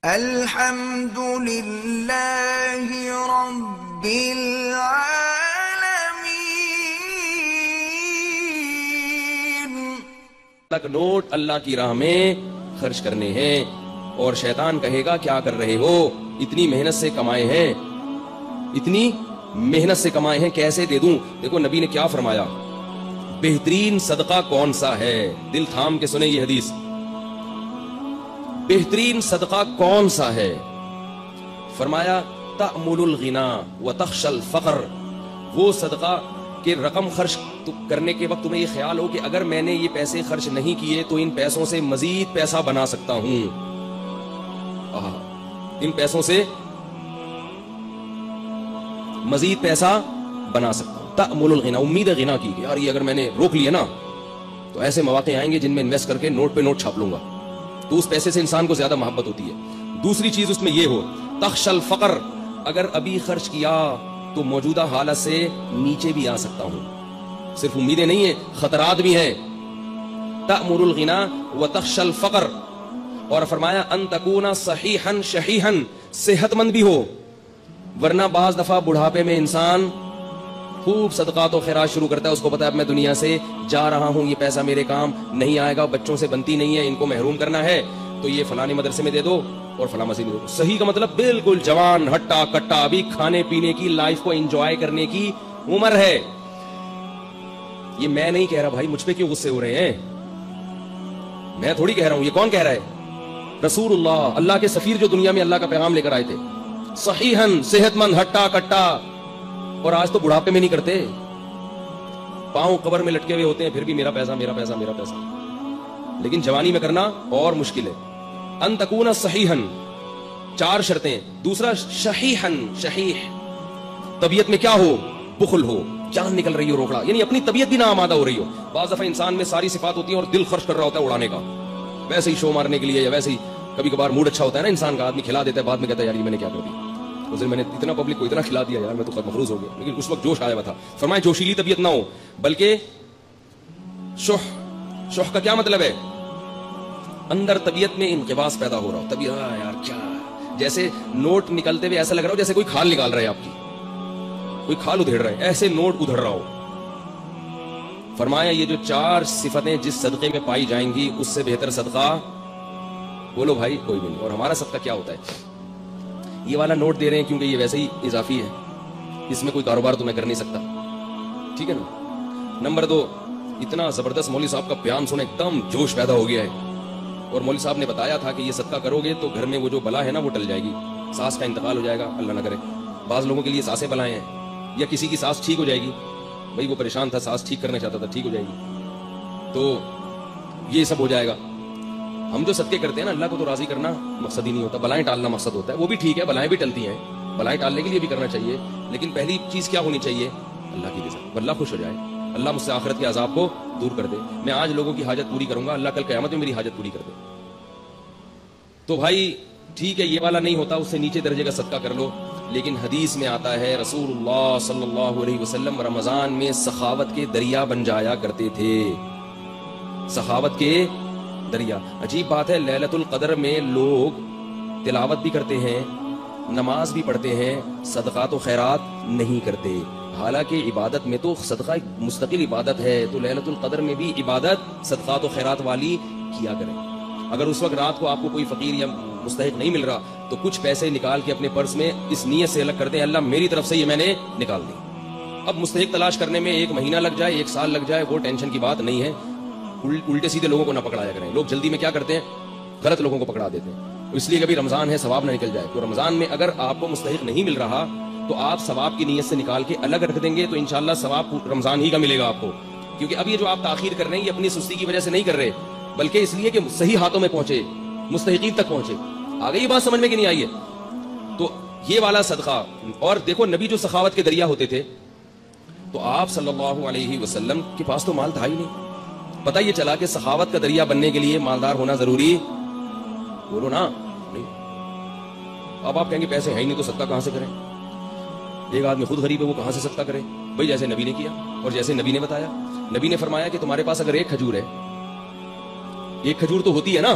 الحمد للہ رب العالمین۔ اللہ کا نوٹ اللہ کی راہ میں خرچ کرنے ہیں، اور شیطان کہے گا کیا کر رہے ہو، اتنی محنت سے کمائے ہیں، اتنی محنت سے کمائے ہیں، کیسے دے دوں؟ دیکھو نبی نے کیا فرمایا، بہترین صدقہ کون سا ہے؟ دل تھام کے سنیں یہ حدیث، بہترین صدقہ کون سا ہے؟ فرمایا تأمل الغنا وتخشى الفقر، وہ صدقہ کہ رقم خرچ کرنے کے وقت تمہیں یہ خیال ہو کہ اگر میں نے یہ پیسے خرچ نہیں کیے تو ان پیسوں سے مزید پیسہ بنا سکتا ہوں، ان پیسوں سے مزید پیسہ بنا سکتا ہوں۔ تأمل الغنا، امید غنا کی کہ یار یہ اگر میں نے روک لیا نا تو ایسے مواقع آئیں گے جن میں انویسٹ کر کے نوٹ پہ نوٹ چھاپ لوں گا، تو اس پیسے سے انسان کو زیادہ محبت ہوتی ہے۔ دوسری چیز اس میں یہ ہو تخشى الفقر، اگر ابھی خرچ کیا تو موجودہ حالت سے نیچے بھی آ سکتا ہوں، صرف امیدیں نہیں ہیں، خطرات بھی ہیں۔ تأمل الغنا وتخشى الفقر، اور فرمایا ان تکون صحیحا شحیحا، صحت مند بھی ہو، ورنہ بعض دفعہ بڑھاپے میں انسان خوب صدقات و خیرات شروع کرتا ہے، اس کو پتا ہے اب میں دنیا سے جا رہا ہوں، یہ پیسہ میرے کام نہیں آئے گا، بچوں سے بنتی نہیں ہے، ان کو محروم کرنا ہے، تو یہ فلانے مدرسے میں دے دو اور فلاں مسجد میں دے دو۔ صحیح کا مطلب بالکل جوان ہٹا کٹا، ابھی کھانے پینے کی، لائف کو انجوائے کرنے کی عمر ہے۔ یہ میں نہیں کہہ رہا بھائی، مجھ پہ کیوں غصے ہو رہے ہیں؟ میں تھوڑی کہہ رہا ہوں، یہ کون کہہ رہا ہے؟ رسول اللہ، اللہ کے سفیر جو دنیا میں اللہ کا پیغام لے کر آئے تھے، صحیحاً صحت مند ہٹا کٹا، اور آج تو بڑھاپے میں نہیں کرتے، پاؤں قبر میں لٹکے ہوئے ہوتے ہیں، پھر بھی میرا پیسہ میرا پیسہ میرا پیسہ، لیکن جوانی میں کرنا اور مشکل ہے۔ ان تکون صحیحاً، 4 شرطیں۔ دوسرا شحیحاً، شحیح، طبیعت میں کیا ہو؟ بخل ہو، جان نکل رہی ہو روکڑا، یعنی اپنی طبیعت بھی نہ آمادہ ہو رہی ہو۔ بعض دفعہ انسان میں ساری صفات ہوتی ہیں اور دل خرچ کر رہا ہوتا ہے اڑانے کا، ویسے ہی شو مارنے کے لیے، یا ویسے ہی کبھی کبھار موڈ اچھا ہوتا ہے نا انسان کا، آدمی کھلا دیتا ہے، بعد میں کہتا ہے یار یہ میں نے کیا کر دیا، اس دن میں نے اتنا پبلک کو اتنا کھلا دیا یار میں تو مفروض ہو گیا، لیکن اس وقت جوش آیا ہوا تھا۔ فرمایا جوشیلی طبیعت نہ ہو، بلکہ شح کا کیا مطلب ہے؟ اندر طبیعت میں انقباض پیدا ہو رہا ہو، طبیعت یار کیا، جیسے نوٹ نکلتے ہوئے ایسا لگ رہا ہو جیسے کوئی کھال نکال رہا ہے آپ کی، کوئی کھال ادھیڑ رہا ہے، ایسے نوٹ ادھر رہا ہو۔ فرمایا یہ جو 4 صفتیں جس صدقے میں پائی جائیں گی اس سے بہتر صدقہ بولو بھائی کوئی بھی نہیں۔ اور ہمارا صدقہ کیا ہوتا ہے؟ یہ والا نوٹ دے رہے ہیں کیونکہ یہ ویسے ہی اضافی ہے، اس میں کوئی کاروبار تو میں کر نہیں سکتا، ٹھیک ہے نا۔ نمبر 2، اتنا زبردست مولوی صاحب کا بیان سنے ایک دم جوش پیدا ہو گیا ہے، اور مولوی صاحب نے بتایا تھا کہ یہ صدقہ کرو گے تو گھر میں وہ جو بلا ہے نا وہ ٹل جائے گی، ساس کا انتقال ہو جائے گا، اللہ نہ کرے، بعض لوگوں کے لیے ساسیں بلائیں ہیں، یا کسی کی ساس ٹھیک ہو جائے گی، بھائی وہ پریشان تھا، ساس ٹھیک کرنا چاہتا تھا، ٹھیک ہو جائے گی، تو یہ سب ہو جائے گا۔ ہم جو صدقے کرتے ہیں نا، اللہ کو تو راضی کرنا مقصد ہی نہیں ہوتا، بلائیں ٹالنا مقصد ہوتا ہے، وہ بھی ٹھیک ہے، بلائیں بھی ٹلتی ہیں، بلائیں ٹالنے کے لیے بھی کرنا چاہیے، لیکن پہلی چیز کیا ہونی چاہیے؟ اللہ کی رضا، اللہ خوش ہو جائے، اللہ مجھ سے آخرت کے عذاب کو دور کر دے، میں آج لوگوں کی حاجت پوری کروں گا، اللہ کل قیامت میں میری حاجت پوری کر دے۔ تو بھائی ٹھیک ہے، یہ والا نہیں ہوتا، اس سے نیچے درجے کا صدقہ کر لو، لیکن حدیث میں آتا ہے رسول اللہ صلی اللہ علیہ وسلم رمضان میں سخاوت کے دریا بن جایا کرتے تھے، سخاوت کے دریا۔ عجیب بات ہے، لیلۃ القدر میں لوگ تلاوت بھی کرتے ہیں، نماز بھی پڑھتے ہیں، صدقات و خیرات نہیں کرتے، حالانکہ عبادت میں تو صدقہ ایک مستقل عبادت ہے، تو لیلۃ القدر میں بھی عبادت صدقات و خیرات والی کیا کریں۔ اگر اس وقت رات کو آپ کو کوئی فقیر یا مستحق نہیں مل رہا تو کچھ پیسے نکال کے اپنے پرس میں اس نیت سے الگ کر دیں، اللہ میری طرف سے یہ میں نے نکال دی۔ اب مستحق تلاش کرنے میں 1 مہینہ لگ جائے، 1 سال لگ جائے، وہ ٹینشن کی بات نہیں ہے، الٹے سیدھے لوگوں کو نہ پکڑایا کریں، لوگ جلدی میں کیا کرتے ہیں؟ غلط لوگوں کو پکڑا دیتے ہیں، اس لیے کبھی رمضان ہے ثواب نہ نکل جائے، تو رمضان میں اگر آپ کو مستحق نہیں مل رہا تو آپ ثواب کی نیت سے نکال کے الگ رکھ دیں گے تو انشاءاللہ ثواب رمضان ہی کا ملے گا آپ کو، کیونکہ اب یہ جو آپ تاخیر کر رہے ہیں یہ اپنی سستی کی وجہ سے نہیں کر رہے، بلکہ اس لیے کہ صحیح ہاتھوں میں پہنچے، مستحقین تک پہنچے۔ آگے یہ بات سمجھ میں کہ نہیں آئی ہے؟ تو یہ والا صدقہ، اور دیکھو نبی جو سخاوت کے دریا ہوتے تھے تو آپ صلی اللہ علیہ وسلم کے پاس تو مال تھا ہی نہیں، پتہ یہ چلا کہ سخاوت کا دریا بننے کے لیے مالدار ہونا ضروری، بولو نا نہیں۔ اب آپ کہیں گے پیسے ہیں ہی نہیں تو صدقہ کہاں سے کریں؟ ایک آدمی خود غریب ہے، وہ کہاں سے صدقہ کرے؟ بھائی جیسے نبی نے کیا اور جیسے نبی نے بتایا، نبی نے فرمایا کہ تمہارے پاس اگر 1 کھجور ہے، 1 کھجور تو ہوتی ہے نا،